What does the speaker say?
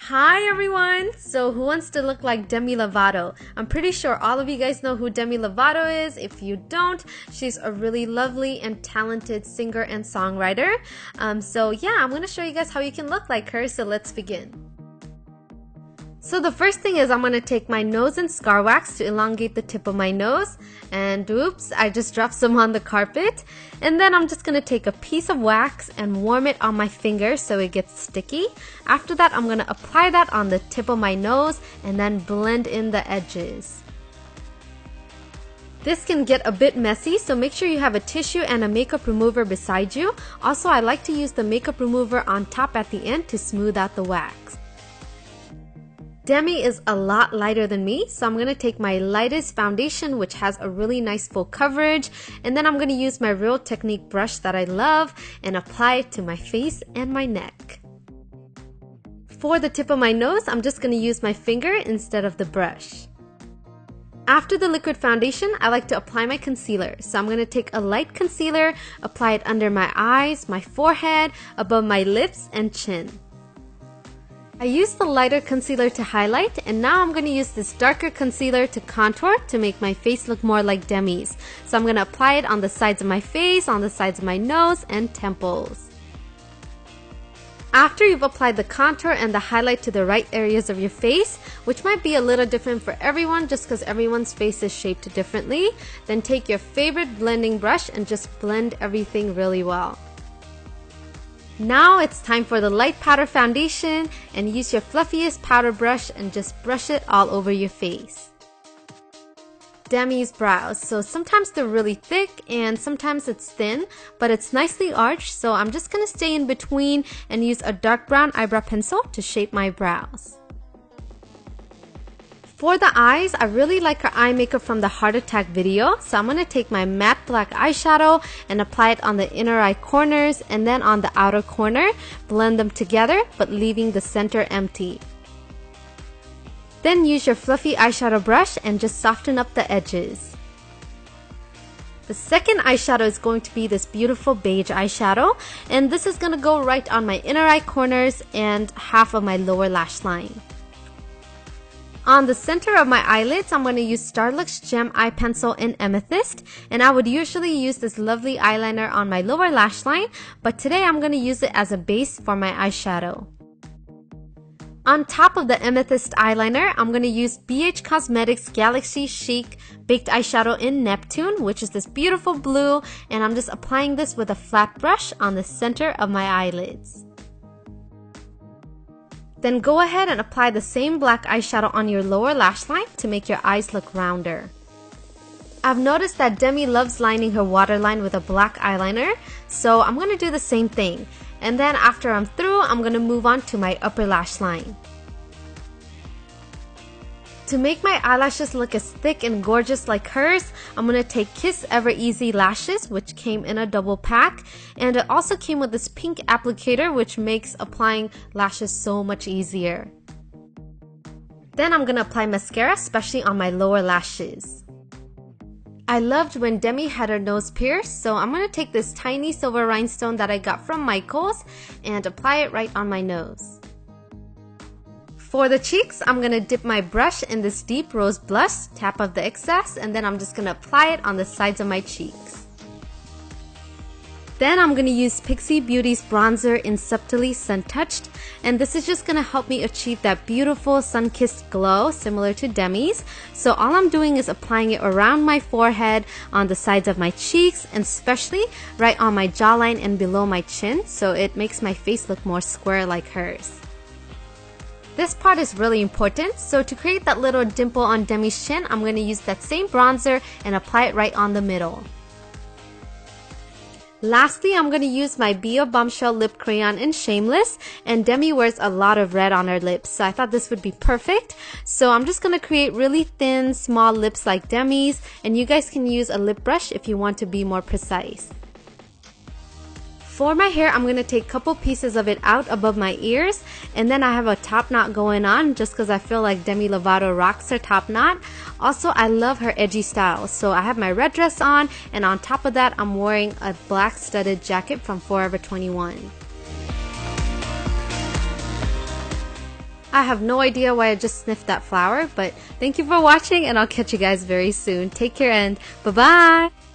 Hi everyone! So who wants to look like Demi Lovato? I'm pretty sure all of you guys know who Demi Lovato is. If you don't, she's a really lovely and talented singer and songwriter. So yeah, I'm going to show you guys how you can look like her, so let's begin. So the first thing is I'm going to take my nose and scar wax to elongate the tip of my nose. And oops, I just dropped some on the carpet. And then I'm just going to take a piece of wax and warm it on my finger so it gets sticky. After that, I'm going to apply that on the tip of my nose and then blend in the edges. This can get a bit messy, so make sure you have a tissue and a makeup remover beside you. Also, I like to use the makeup remover on top at the end to smooth out the wax. Demi is a lot lighter than me, so I'm going to take my lightest foundation, which has a really nice full coverage, and then I'm going to use my Real Technique brush that I love and apply it to my face and my neck. For the tip of my nose, I'm just going to use my finger instead of the brush. After the liquid foundation, I like to apply my concealer. So I'm going to take a light concealer, apply it under my eyes, my forehead, above my lips, and chin. I used the lighter concealer to highlight, and now I'm going to use this darker concealer to contour to make my face look more like Demi's. So I'm going to apply it on the sides of my face, on the sides of my nose, and temples. After you've applied the contour and the highlight to the right areas of your face, which might be a little different for everyone just because everyone's face is shaped differently, then take your favorite blending brush and just blend everything really well. Now it's time for the light powder foundation, and use your fluffiest powder brush and just brush it all over your face. Demi's brows. So sometimes they're really thick and sometimes it's thin, but it's nicely arched, so I'm just going to stay in between and use a dark brown eyebrow pencil to shape my brows. For the eyes, I really like her eye makeup from the Heart Attack video, so I'm going to take my matte black eyeshadow and apply it on the inner eye corners and then on the outer corner, blend them together but leaving the center empty. Then use your fluffy eyeshadow brush and just soften up the edges. The second eyeshadow is going to be this beautiful beige eyeshadow, and this is going to go right on my inner eye corners and half of my lower lash line. On the center of my eyelids, I'm going to use Starluxe Gem Eye Pencil in Amethyst, and I would usually use this lovely eyeliner on my lower lash line, but today I'm going to use it as a base for my eyeshadow. On top of the Amethyst eyeliner, I'm going to use BH Cosmetics Galaxy Chic Baked Eyeshadow in Neptune, which is this beautiful blue, and I'm just applying this with a flat brush on the center of my eyelids. Then go ahead and apply the same black eyeshadow on your lower lash line to make your eyes look rounder. I've noticed that Demi loves lining her waterline with a black eyeliner, so I'm going to do the same thing. And then after I'm through, I'm going to move on to my upper lash line. To make my eyelashes look as thick and gorgeous like hers, I'm going to take Kiss Ever Easy lashes, which came in a double pack, and it also came with this pink applicator, which makes applying lashes so much easier. Then I'm going to apply mascara, especially on my lower lashes. I loved when Demi had her nose pierced, so I'm going to take this tiny silver rhinestone that I got from Michaels and apply it right on my nose. For the cheeks, I'm going to dip my brush in this deep rose blush, tap off the excess, and then I'm just going to apply it on the sides of my cheeks. Then I'm going to use Pixie Beauty's bronzer in Subtly Sun Touched, and this is just going to help me achieve that beautiful sun-kissed glow similar to Demi's. So all I'm doing is applying it around my forehead, on the sides of my cheeks, and especially right on my jawline and below my chin, so it makes my face look more square like hers. This part is really important, so to create that little dimple on Demi's chin, I'm going to use that same bronzer and apply it right on the middle. Lastly, I'm going to use my Bio Bombshell Lip Crayon in Shameless, and Demi wears a lot of red on her lips, so I thought this would be perfect. So I'm just going to create really thin, small lips like Demi's, and you guys can use a lip brush if you want to be more precise. For my hair, I'm going to take a couple pieces of it out above my ears, and then I have a top knot going on just because I feel like Demi Lovato rocks her top knot. Also, I love her edgy style, so I have my red dress on, and on top of that, I'm wearing a black studded jacket from Forever 21. I have no idea why I just sniffed that flower, but thank you for watching and I'll catch you guys very soon. Take care and bye-bye!